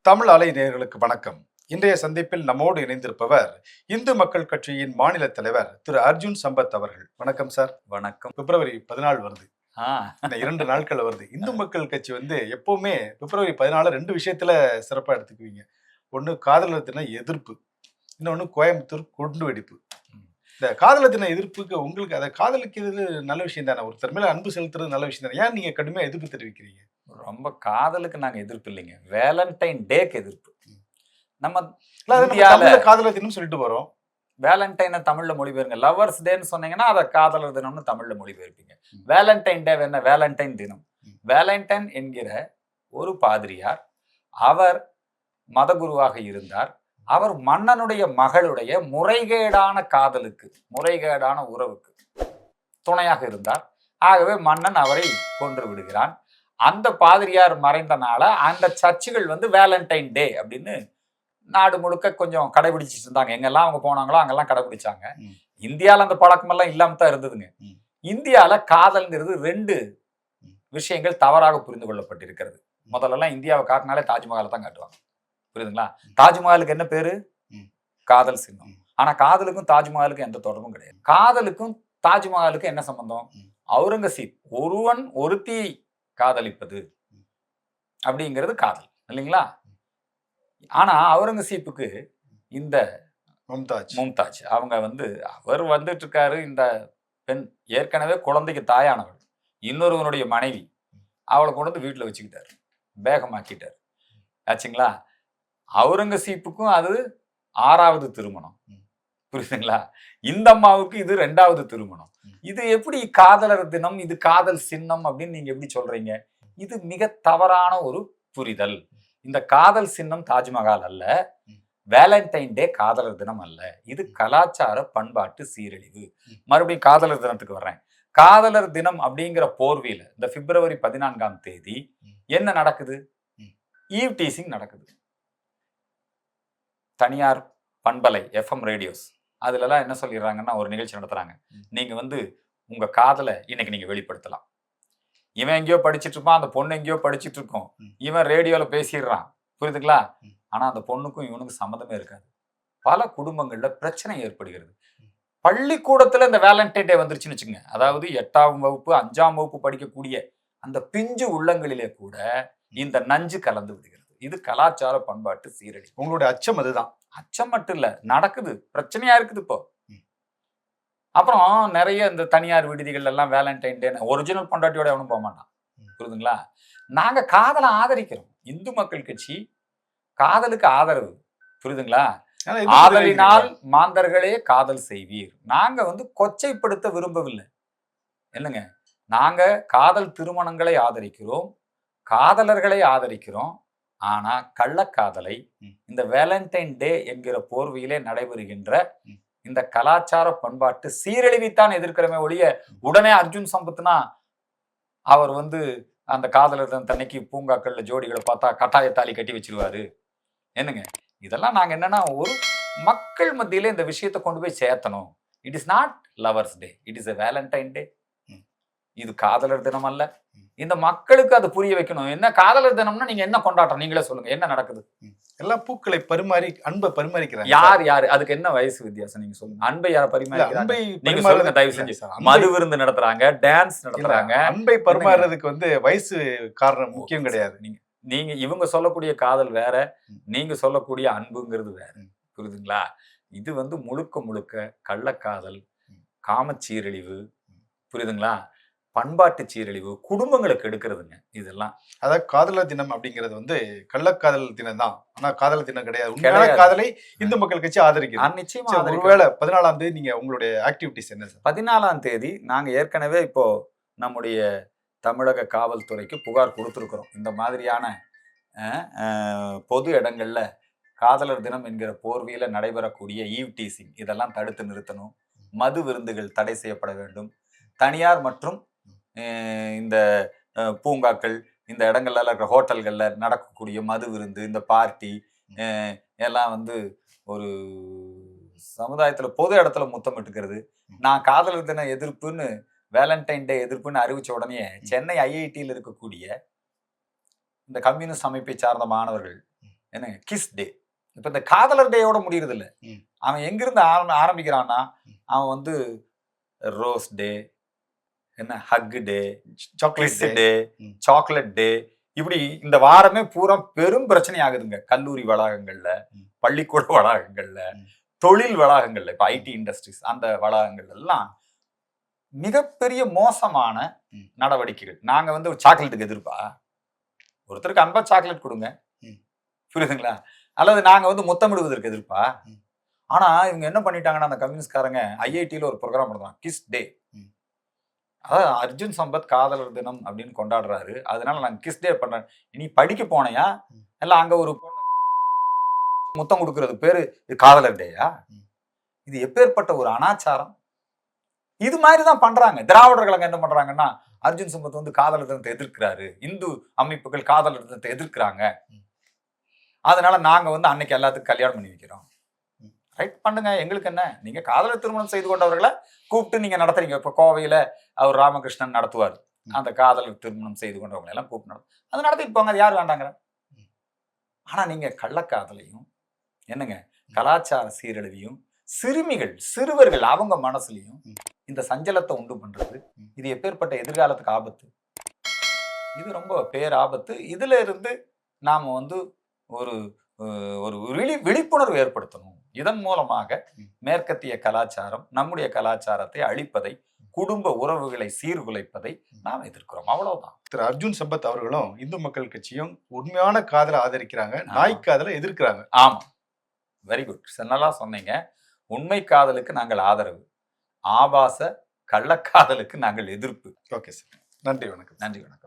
தமிழ் அலை நேயர்களுக்கு வணக்கம். இன்றைய சந்திப்பில் நம்மோடு இணைந்திருப்பவர் இந்து மக்கள் கட்சியின் மாநில தலைவர் திரு அர்ஜுன் சம்பத் அவர்கள். வணக்கம் சார். வணக்கம். பிப்ரவரி 14 வருது. ஆ. இந்த 2 நாட்கள் வருது. இந்து மக்கள் கட்சி எப்பவுமே பிப்ரவரி 14 2 விஷயத்துல சிறப்பா எடுத்துக்குவீங்க. ஒண்ணு காதலர் தின எதிர்ப்பு, இன்னொன்னு கோயம்புத்தூர் குண்டு வெடிப்பு. இந்த காதலர் தின எதிர்ப்புக்கு உங்களுக்கு அதை காதலிக்கிறது நல்ல விஷயம் தானே, ஒருத்தர் மேல அன்பு செலுத்துறது நல்ல விஷயம் தானே, ஏன் நீங்க கடுமையா எதிர்ப்பு தெரிவிக்கிறீங்க? ரொம்ப காதலுக்கு நாங்க எதிர்ப்பு இல்லைங்க. வேலண்டைன் டேக்கு எதிர்ப்பு. நம்ம இந்தியால தமிழ்ல காதலர் தினம் சொல்லிட்டு வரோம். வேலண்டைனை தமிழ்ல மொழிபெயர்ங்க. லவர்ஸ் டேன்னு சொன்னீங்கன்னா அதை காதலர் தினம்னு தமிழ்ல மொழிபெயர்ப்பீங்க. வேலண்டைன் டே என்ன? வேலண்டைன் தினம். வேலண்டைன் என்கிற ஒரு பாதிரியார், அவர் மதகுருவாக இருந்தார். அவர் மன்னனுடைய மகளுடைய முறைகேடான காதலுக்கு, முறைகேடான உறவுக்கு துணையாக இருந்தார். ஆகவே மன்னன் அவரை கொன்று விடுகிறான். அந்த பாதிரியார் மறைந்த நாள அந்த சர்ச்சுகள் வேலண்டைன் டே அப்படின்னு நாடு முழுக்க கொஞ்சம் கடைபிடிச்சிட்டு இருந்தாங்க. எங்கெல்லாம் அவங்க போனாங்களோ அங்கெல்லாம் கடைபிடிச்சாங்க. இந்தியாவில் அந்த பழக்கமெல்லாம் இல்லாம தான் இருந்ததுங்க. இந்தியால காதல்ங்கிறது 2 விஷயங்கள் தவறாக புரிந்து கொள்ளப்பட்டிருக்கிறது. முதல்ல இந்தியாவை காட்டினாலே தாஜ்மஹாலை தான் காட்டுவாங்க. புரியுதுங்களா? தாஜ்மஹாலுக்கு என்ன பேரு? காதல் சின்னம். ஆனா காதலுக்கும் தாஜ்மஹாலுக்கும் எந்த தொடர்பும் கிடையாது. காதலுக்கும் தாஜ்மஹாலுக்கும் என்ன சம்பந்தம்? அவுரங்கசீப் ஒருவன் ஒருத்தி காதலிப்பது அப்படிங்கிறது காதல் இல்லைங்களா? ஆனா அவுரங்கசீப்புக்கு இந்த மும்தாஜ் அவங்க அவர் வந்துட்டு இருக்காரு. இந்த பெண் ஏற்கனவே குழந்தைக்கு தாயானவள், இன்னொருவனுடைய மனைவி. அவளை கொண்டு வந்து வீட்டுல வச்சுக்கிட்டாரு, பேகமாக்கிட்டாரு ஆச்சுங்களா? அவுரங்கசீப்புக்கும் அது 6வது திருமணம். புரியுதுங்களா? இந்த அம்மாவுக்கு இது 2வது திருமணம். இது எப்படி காதலர் தினம், இது காதல் சின்னம் அப்படின்னு நீங்க எப்படி சொல்றீங்க? இது மிக தவறான ஒரு புரிதல். இந்த காதல் சின்னம் தாஜ்மஹால் அல்ல, வேலண்டைன் டே காதலர் தினம் அல்ல. இது கலாச்சார பண்பாட்டு சீரழிவு. மறுபடியும் காதலர் தினத்துக்கு வர்றேன். காதலர் தினம் அப்படிங்கிற போர்வையில இந்த பிப்ரவரி 14ஆம் தேதி என்ன நடக்குது? ஈவ் டீசிங் நடக்குது. தனியார் பண்பலை எஃப்எம் ரேடியோஸ் அதுலலாம் என்ன சொல்லிடுறாங்கன்னா, ஒரு நிகழ்ச்சி நடத்துறாங்க. நீங்க உங்க காதலை இன்னைக்கு நீங்க வெளிப்படுத்தலாம். இவன் எங்கேயோ படிச்சுட்டு இருப்பான், அந்த பொண்ணு எங்கேயோ படிச்சுட்டு இருக்கும். இவன் ரேடியோல பேசிடுறான். புரியுதுங்களா? ஆனா அந்த பொண்ணுக்கும் இவனுக்கு சம்மந்தமே இருக்காது. பல குடும்பங்கள்ல பிரச்சனை ஏற்படுகிறது. பள்ளிக்கூடத்துல இந்த வேலண்டைன் டே வந்துருச்சுன்னு வச்சுங்க, அதாவது 8ஆம் வகுப்பு 5ஆம் வகுப்பு படிக்கக்கூடிய அந்த பிஞ்சு உள்ளங்களிலே கூட இந்த நஞ்சு கலந்து விடுகிறது. இது கலாச்சார பண்பாட்டு சீரழி. உங்களுடைய அச்சம் அதுதான். அச்சம் மட்டும் இல்ல, நடக்குது, பிரச்சனையா இருக்குது இப்போ. அப்புறம் நிறைய இந்த தனியார் விடுதிகள் எல்லாம் வேலண்டைன் டே ஒரிஜினல் பொண்டாட்டியோட எவனும் போக மாட்டான். புரியுதுங்களா? நாங்க காதலை ஆதரிக்கிறோம். இந்து மக்கள் கட்சி காதலுக்கு ஆதரவு. புரியுதுங்களா? ஆதலினால் மாந்தர்களே காதல் செய்வீர். நாங்க கொச்சைப்படுத்த விரும்பவில்லை. என்னங்க, நாங்க காதல் திருமணங்களை ஆதரிக்கிறோம், காதலர்களை ஆதரிக்கிறோம். ஆனா கள்ளக்காதலை இந்த வேலண்டைன் டே என்கிற போர்வையிலே நடைபெறுகின்ற இந்த கலாச்சார பண்பாட்டு சீரழிவைத்தான் எதிர்க்கிறமே ஒழிய, உடனே அர்ஜுன் சம்பத்னா அவர் அந்த காதலர் தன்னைக்கு பூங்காக்கள்ல ஜோடிகளை பார்த்தா கட்டாய தாலி கட்டி வச்சிருவாரு. என்னங்க, இதெல்லாம் நாங்க என்னன்னா ஒரு மக்கள் மத்தியில இந்த விஷயத்தை கொண்டு போய் சேர்த்தணும். It is not lovers day, it is a Valentine day. இது காதலர் தினம் அல்ல. இந்த மக்களுக்கு அது புரிய வைக்கணும். என்ன காதலர் தினம்னா நீங்க என்ன கொண்டாட்டம்? நீங்களே சொல்லுங்க, என்ன நடக்குது? எல்லாம் பூக்களை பரிமாறி அன்பை பரிமாறிக்கிறாங்க. யார் அதுக்கு என்ன வயசு வித்தியாசம்? நீங்க சொல்லுங்க. அன்பை யார பரிமாறிக்கிறாங்க? நீங்க சொல்லுங்க தயவு செஞ்சு. மது விருந்து நடத்துறாங்க, டான்ஸ் நடத்துறாங்க. அன்பை பரிமாறுறதுக்கு வயசு காரணம் முக்கியம் கிடையாது. நீங்க இவங்க சொல்லக்கூடிய காதல் வேற, நீங்க சொல்லக்கூடிய அன்புங்கிறது வேற. புரியுதுங்களா? இது முழுக்க முழுக்க கள்ளக்காதல், காமச்சீரழிவு. புரியுதுங்களா? பண்பாட்டு சீரழிவு, குடும்பங்களுக்கு எடுக்கிறதுங்க இதெல்லாம். அதாவது காதலர் தினம் அப்படிங்கிறது கள்ளக்காதல் தினம் தான். ஆனா காதலர் தினம் கிடையாது. உண்மையான காதலை இந்து மக்கள் கட்சி ஆதரிக்கிறது. நிச்சயமா. ஒருவேளை 14ஆம் தேதி நீங்க உங்களுடைய ஆக்டிவிட்டிஸ் என்ன சார்? 14ஆம் தேதி நாங்க ஏற்கனவே இப்போ நம்முடைய தமிழக காவல்துறைக்கு புகார் கொடுத்துருக்கிறோம். இந்த மாதிரியான பொது இடங்கள்ல காதலர் தினம் என்கிற போர்வையில நடைபெறக்கூடிய ஈவ் டீசிங் இதெல்லாம் தடுத்து நிறுத்தணும். மது விருந்துகள் தடை செய்யப்பட வேண்டும். தனியார் மற்றும் இந்த பூங்காக்கள், இந்த இடங்கள்ல இருக்கிற ஹோட்டல்கள்ல நடக்கக்கூடிய மது விருந்து, இந்த பார்ட்டி எல்லாம் ஒரு சமுதாயத்துல பொது இடத்துல முத்தமிட்டுக்கிறது. நான் காதலர் தின எதிர்ப்புன்னு, வேலண்டைன் டே எதிர்ப்புன்னு அறிவிச்ச உடனே சென்னை ஐஐடியில் இருக்கக்கூடிய இந்த கம்யூனிஸ்ட் அமைப்பை சார்ந்த மாணவர்கள் என்னங்க கிஸ் டே. இப்ப இந்த காதலர் டேயோட முடியறது இல்ல. ம். அவன் எங்கிருந்து ஆரம்பிக்கிறான்னா, அவன் வந்து ரோஸ் டே, என்ன hug day, chocolate kiss day, chocolate day, இப்படி இந்த வாரமே பூரா பெரும் பிரச்சனை ஆகுதுங்க. கல்லூரி வளாகங்கள்ல, பள்ளிக்கூட வளாகங்கள்ல, தொழில் வளாகங்கள்ல, இப்ப ஐடி இண்டஸ்ட்ரீஸ் அந்த வளாகங்கள் எல்லாம் மிகப்பெரிய மோசமான நடவடிக்கைகள். நாங்க வந்து சாக்லேட்டுக்கு எதிர்ப்பா? ஒருத்தருக்கு அன்பா சாக்லேட் கொடுங்க, புரியுதுங்களா? அல்லது நாங்க வந்து முத்தமிடுவதற்கு எதிர்ப்பா? ஆனா இவங்க என்ன பண்ணிட்டாங்கன்னா, அந்த கம்யூனிஸ்ட்காரங்க ஐஐடியில ஒரு ப்ரோக்ராம் பண்ணுறாங்க, கிஸ் டே. அதாவது அர்ஜுன் சம்பத் காதலர் தினம் அப்படின்னு கொண்டாடுறாரு, அதனால நாங்க கிஸ் டே பண்றேன். நீ படிக்க போனையா இல்ல அங்க ஒரு முத்தம் கொடுக்கறது பேரு காதலர் டேயா? இது எப்பேற்பட்ட ஒரு அனாச்சாரம்! இது மாதிரி தான் பண்றாங்க. திராவிடர்கள் அங்க என்ன பண்றாங்கன்னா, அர்ஜுன் சம்பத் வந்து காதலர் தினத்தை எதிர்க்கிறாரு, இந்து அமைப்புகள் காதலர் தினத்தை எதிர்க்கிறாங்க, அதனால நாங்க வந்து அன்னைக்கு எல்லாத்துக்கும் கல்யாணம் பண்ணி வைக்கிறோம். ரைட், பண்ணுங்க, எங்களுக்கு என்ன? நீங்க காதலர் திருமணம் செய்து கொண்டவர்களை கூப்பிட்டு நீங்க நடத்துறீங்க. இப்ப கோவையில அவர் ராமகிருஷ்ணன் நடத்துவார், அந்த காதலர் திருமணம் செய்து கொண்டவங்களை எல்லாம் கூப்பிட்டு அது நடத்திட்டு போங்க, அது யார் வேண்டாங்கிற? ஆனா நீங்க கள்ளக்காதலையும் என்னங்க கலாச்சார சீரழிவையும் சிறுமிகள் சிறுவர்கள் அவங்க மனசுலையும் இந்த சஞ்சலத்தை உண்டு பண்றது, இது எப்பேற்பட்ட எதிர்காலத்துக்கு ஆபத்து! இது ரொம்ப பேராபத்து. இதுல இருந்து நாம வந்து ஒரு ஒரு விழிப்புணர்வு ஏற்படுத்தணும். இதன் மூலமாக மேற்கத்திய கலாச்சாரம் நம்முடைய கலாச்சாரத்தை அழிப்பதை, குடும்ப உறவுகளை சீர்குலைப்பதை நாம் எதிர்க்கிறோம். அவ்வளவுதான். திரு அர்ஜுன் சம்பத் அவர்களும் இந்து மக்கள் கட்சியும் உண்மையான காதலை ஆதரிக்கிறாங்க, நாய் காதலை எதிர்க்கிறாங்க. ஆமா, வெரி குட், நல்லா சொன்னீங்க. உண்மை காதலுக்கு நாங்கள் ஆதரவு, ஆபாச கள்ளக்காதலுக்கு நாங்கள் எதிர்ப்பு. ஓகே சார், நன்றி, வணக்கம். நன்றி, வணக்கம்.